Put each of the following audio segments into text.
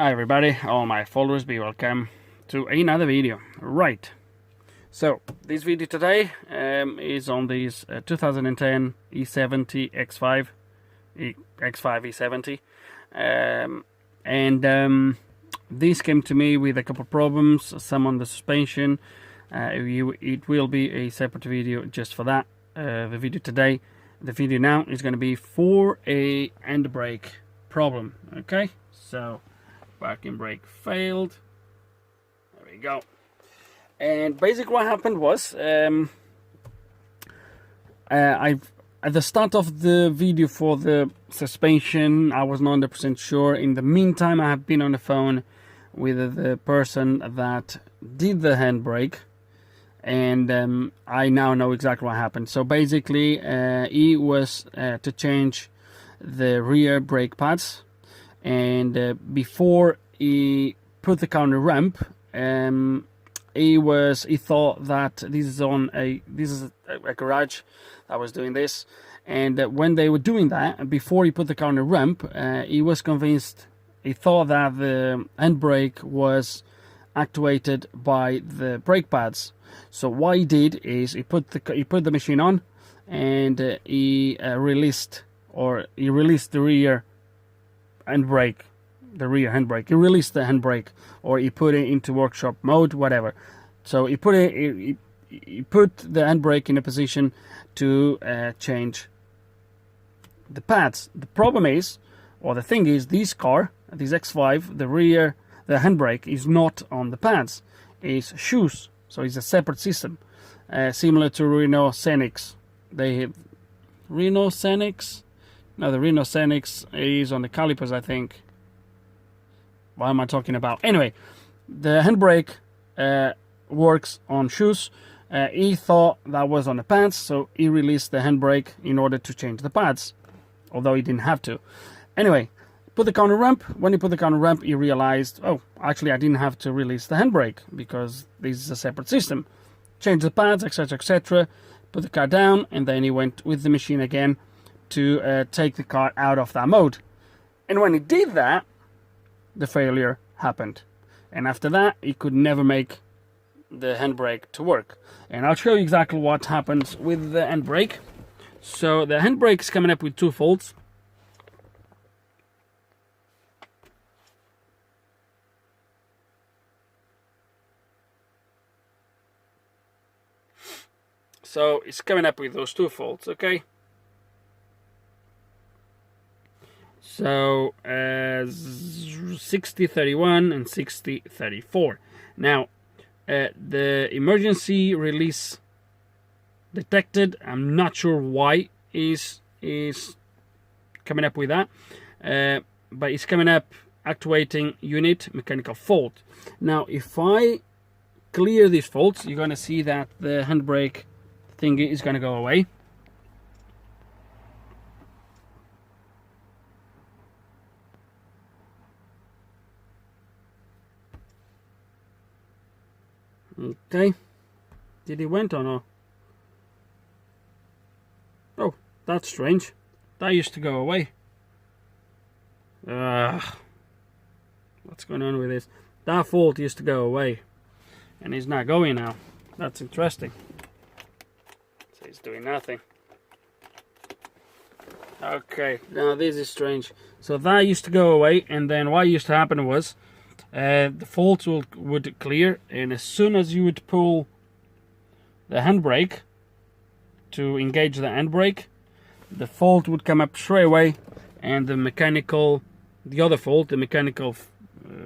Hi everybody, all my followers, be welcome to another video. Right, so this video today is on this 2010 E70 X5 E70 and this came to me with a couple of problems, some on the suspension. It will be a separate video just for that. The video now is going to be for a handbrake problem. Okay, so parking brake failed. There we go. And basically what happened was at the start of the video for the suspension, I was not 100% sure. In the meantime, I have been on the phone with the person that did the handbrake, and I now know exactly what happened. So basically he was to change the rear brake pads, and before he put the car on the ramp, he thought that this is a garage that was doing this, and when they were doing that, before he put the car on the ramp, he was convinced, he thought that the handbrake was actuated by the brake pads. So what he did is he put the machine on, and he released the rear handbrake. He released the handbrake, or he put it into workshop mode, whatever. So he put the handbrake in a position to change the pads. The problem is, or the thing is, this X5, the handbrake is not on the pads. It's shoes, so it's a separate system, similar to Renault Scenics. The Renault Scenics is on the calipers, I think. What am I talking about? Anyway, the handbrake works on shoes. He thought that was on the pads, so he released the handbrake in order to change the pads, although he didn't have to. Anyway, put the car on the ramp. When he put the car on the ramp, he realized, oh, actually I didn't have to release the handbrake because this is a separate system. Change the pads, etc., etc. Put the car down, and then he went with the machine again to take the car out of that mode. And when he did that, the failure happened, and after that he could never make the handbrake to work. And I'll show you exactly what happens with the handbrake. So the handbrake is coming up with two faults. So it's coming up with those two faults, okay? So 6031 and 6034. Now the emergency release detected. I'm not sure why is coming up with that, but it's coming up actuating unit mechanical fault. Now if I clear these faults, you're going to see that the handbrake thingy is going to go away. Okay, did he went or no? Oh, that's strange. That used to go away. What's going on with this? That fault used to go away, and it's not going now. That's interesting. So it's doing nothing. Okay, now this is strange. So that used to go away, and then what used to happen was the faults would clear, and as soon as you would pull the handbrake to engage the handbrake, the fault would come up straight away, and the mechanical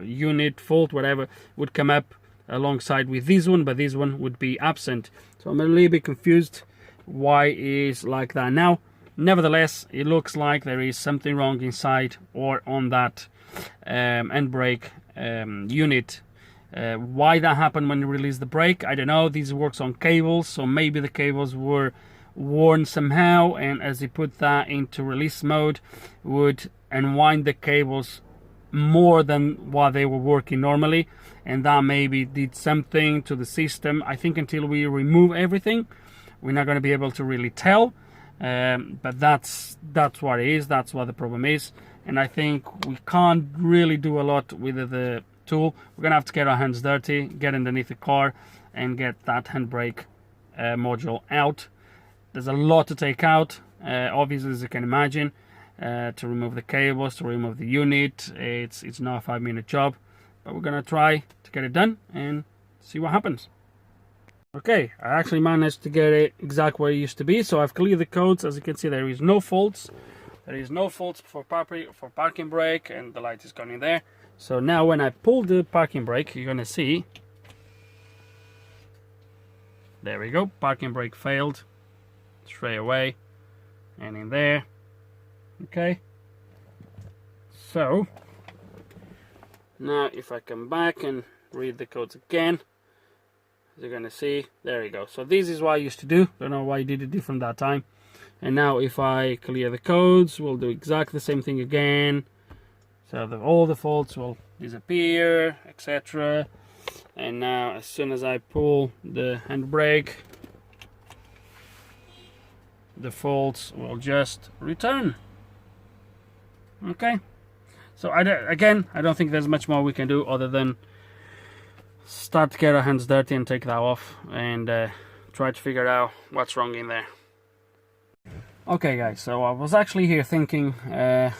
unit fault, whatever, would come up alongside with this one, but this one would be absent. So I'm a little bit confused why it is like that now. Nevertheless, it looks like there is something wrong inside or on that handbrake unit. Why that happened when you release the brake, I don't know. This works on cables, so maybe the cables were worn somehow, and as he put that into release mode, would unwind the cables more than what they were working normally, and that maybe did something to the system. I think until we remove everything, we're not going to be able to really tell. But that's what it is. That's what the problem is. and I think we can't really do a lot with the tool. We're gonna have to get our hands dirty, get underneath the car and get that handbrake module out. There's a lot to take out, obviously, as you can imagine. To remove the cables, to remove the unit, it's not a 5-minute job, but we're gonna try to get it done and see what happens. Okay, I actually managed to get it exactly where it used to be, so I've cleared the codes. As you can see, there is no faults. There is no faults for parking brake, and the light is gone in there. So now when I pull the parking brake, you're gonna see, there we go, parking brake failed straight away, and in there. Okay, so now if I come back and read the codes again, as you're gonna see, there you go. So this is what I used to do. Don't know why I did it different that time. And now if I clear the codes, we'll do exactly the same thing again. So all the faults will disappear, etc. And now as soon as I pull the handbrake, the faults will just return. Okay, so I don't think there's much more we can do other than start to get our hands dirty and take that off and try to figure out what's wrong in there. Okay guys, so I was actually here thinking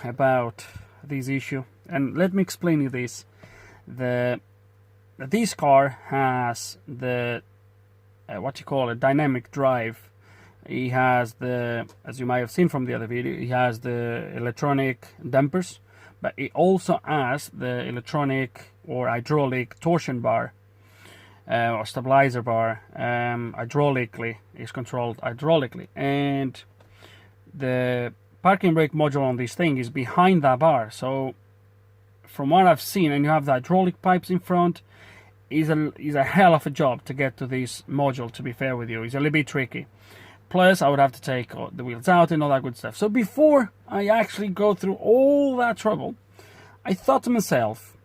about this issue, and let me explain you this. This car has the what you call a dynamic drive. He has the, as you might have seen from the other video, he has the electronic dampers, but it also has the electronic or hydraulic torsion bar or stabilizer bar. Hydraulically, is controlled hydraulically, and the parking brake module on this thing is behind that bar. So from what I've seen, and you have the hydraulic pipes in front, is a hell of a job to get to this module, to be fair with you. It's a little bit tricky. Plus, I would have to take the wheels out and all that good stuff. So before I actually go through all that trouble, I thought to myself,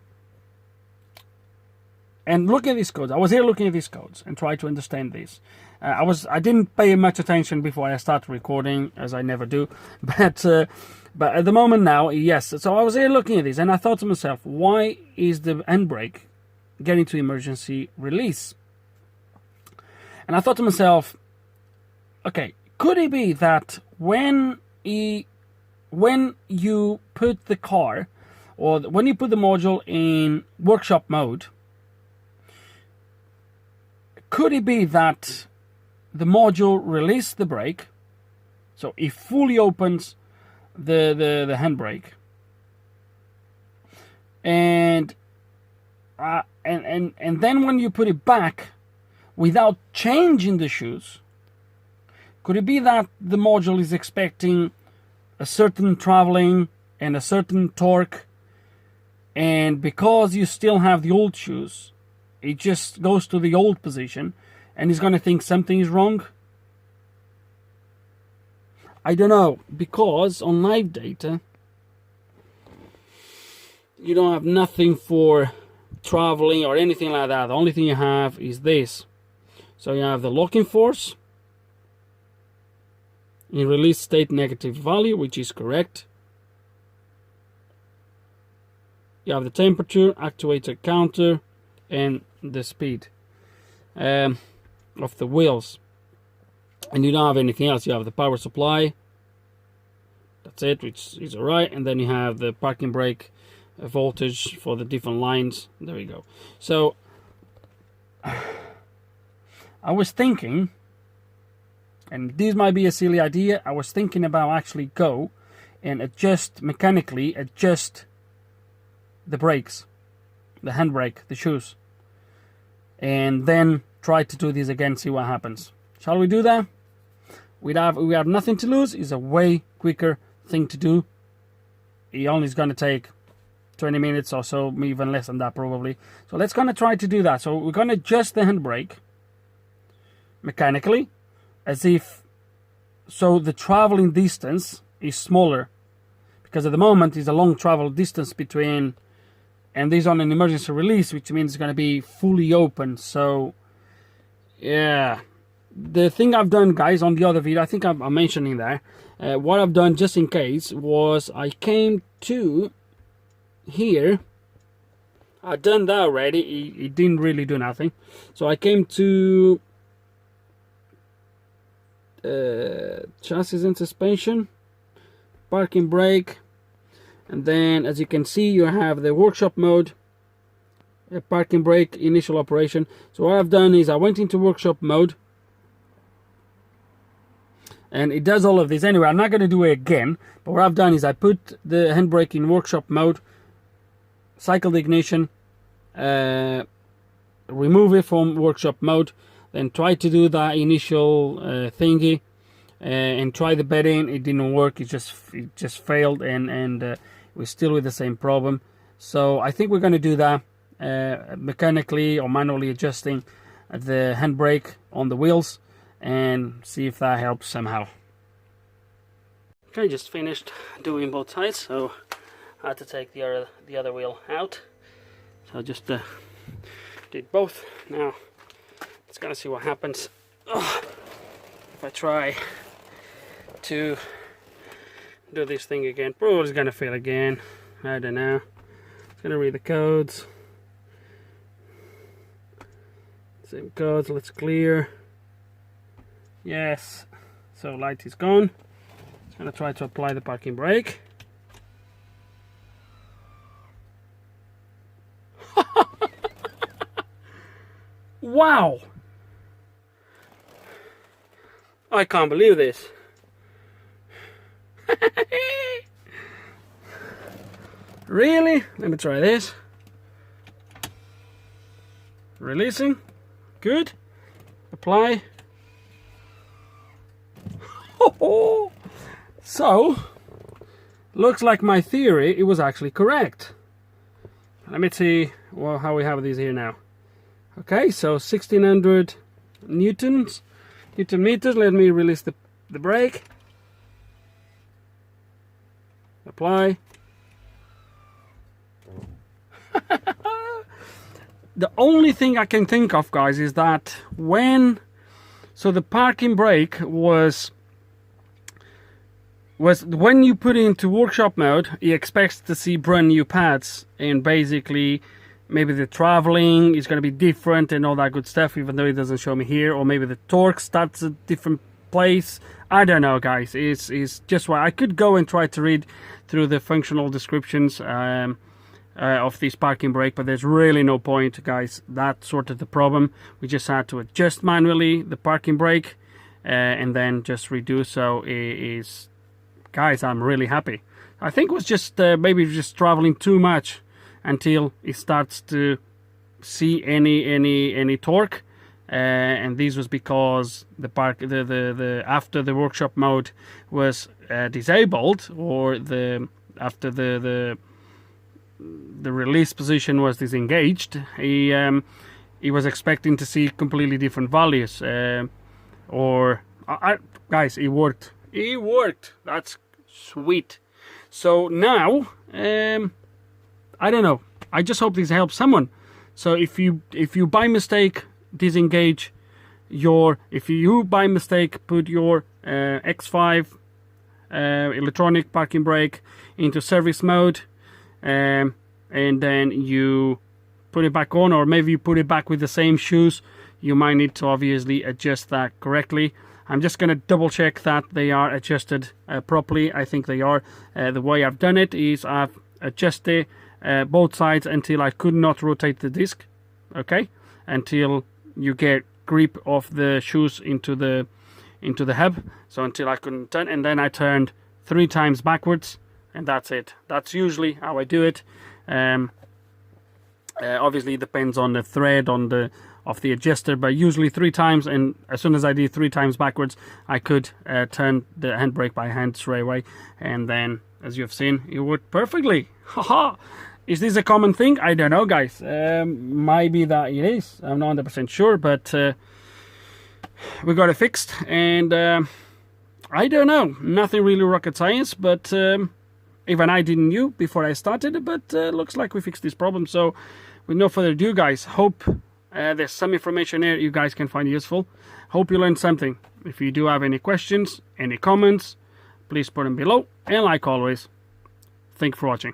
and look at these codes. I was here looking at these codes and try to understand this. I didn't pay much attention before I started recording, as I never do. But at the moment now, yes. So I was here looking at this, and I thought to myself, why is the handbrake getting to emergency release? And I thought to myself, okay, could it be that when you put the car, or when you put the module in workshop mode, could it be that the module released the brake, so it fully opens the handbrake, and then when you put it back without changing the shoes, could it be that the module is expecting a certain traveling and a certain torque, and because you still have the old shoes, it just goes to the old position and he's going to think something is wrong? I don't know, because on live data you don't have nothing for traveling or anything like that. The only thing you have is this. So you have the locking force in release state negative value, which is correct. You have the temperature, actuator counter, and the speed of the wheels. And you don't have anything else. You have the power supply. That's it, which is alright. And then you have the parking brake voltage for the different lines. There we go. So I was thinking, and this might be a silly idea, I was thinking about actually go and mechanically adjust the brakes, the handbrake, the shoes, and then try to do this again, see what happens. Shall we do that? We have nothing to lose. It's a way quicker thing to do. It only is going to take 20 minutes or so, even less than that probably. So let's gonna try to do that. So we're gonna adjust the handbrake mechanically, as if so the traveling distance is smaller, because at the moment is a long travel distance between, and this on an emergency release, which means it's going to be fully open. So yeah, the thing I've done, guys, on the other video, I think I'm mentioning there, what I've done just in case was I came to here. I've done that already. It didn't really do nothing. So I came to chassis and suspension, parking brake, and then as you can see you have the workshop mode, parking brake, initial operation. So what I've done is I went into workshop mode, and it does all of this anyway. I'm not going to do it again, but what I've done is I put the handbrake in workshop mode, cycle the ignition, remove it from workshop mode, then try to do that initial thingy, and try the bedding. It didn't work. It just failed, and we're still with the same problem. So I think we're going to do that mechanically or manually adjusting the handbrake on the wheels, and see if that helps somehow. Okay, just finished doing both sides, so I had to take the other wheel out. So I just did both. Now let's gonna see what happens if I try to do this thing again. Probably it's gonna fail again. I don't know. It's gonna read the codes. Same codes. Let's clear. Yes. So light is gone. It's gonna try to apply the parking brake. Wow! I can't believe this. Really? Let me try this. Releasing. Good. Apply. So, looks like my theory, it was actually correct. Let me see how we have these here now. Okay, so 1600 newton meters. Let me release the brake. Apply. The only thing I can think of, guys, is that when the parking brake was when you put it into workshop mode, it expects to see brand new pads, and basically maybe the traveling is going to be different and all that good stuff, even though it doesn't show me here, or maybe the torque starts at a different place. I don't know, guys. It's just why I could go and try to read through the functional descriptions of this parking brake, but there's really no point, guys. That's sort of the problem. We just had to adjust manually the parking brake and then just redo. So it is, guys, I'm really happy. I think it was just maybe just traveling too much until it starts to see any torque, and this was because the after the workshop mode was disabled, or after the release position was disengaged, he was expecting to see completely different values, guys, it worked. That's sweet. So now I don't know, I just hope this helps someone. So if you by mistake disengage if you by mistake put your X5 electronic parking brake into service mode, and then you put it back on, or maybe you put it back with the same shoes, you might need to obviously adjust that correctly. I'm just going to double check that they are adjusted properly. I think they are. The way I've done it is I've adjusted both sides until I could not rotate the disc, okay, until you get grip of the shoes into the hub, so until I couldn't turn, and then I turned 3 times backwards, and that's it. That's usually how I do it. Obviously it depends on the thread of the adjuster, but usually 3 times, and as soon as I did 3 times backwards, I could turn the handbrake by hand straight away, and then as you have seen, it worked perfectly. Haha! Is this a common thing? I don't know, guys. Maybe that it is. I'm not 100% sure, but we got it fixed, and I don't know. Nothing really rocket science, but even I didn't know before I started, but looks like we fixed this problem. So with no further ado, guys, hope There's some information here you guys can find useful. Hope you learned something. If you do have any questions, any comments, please put them below. And like always, thank you for watching.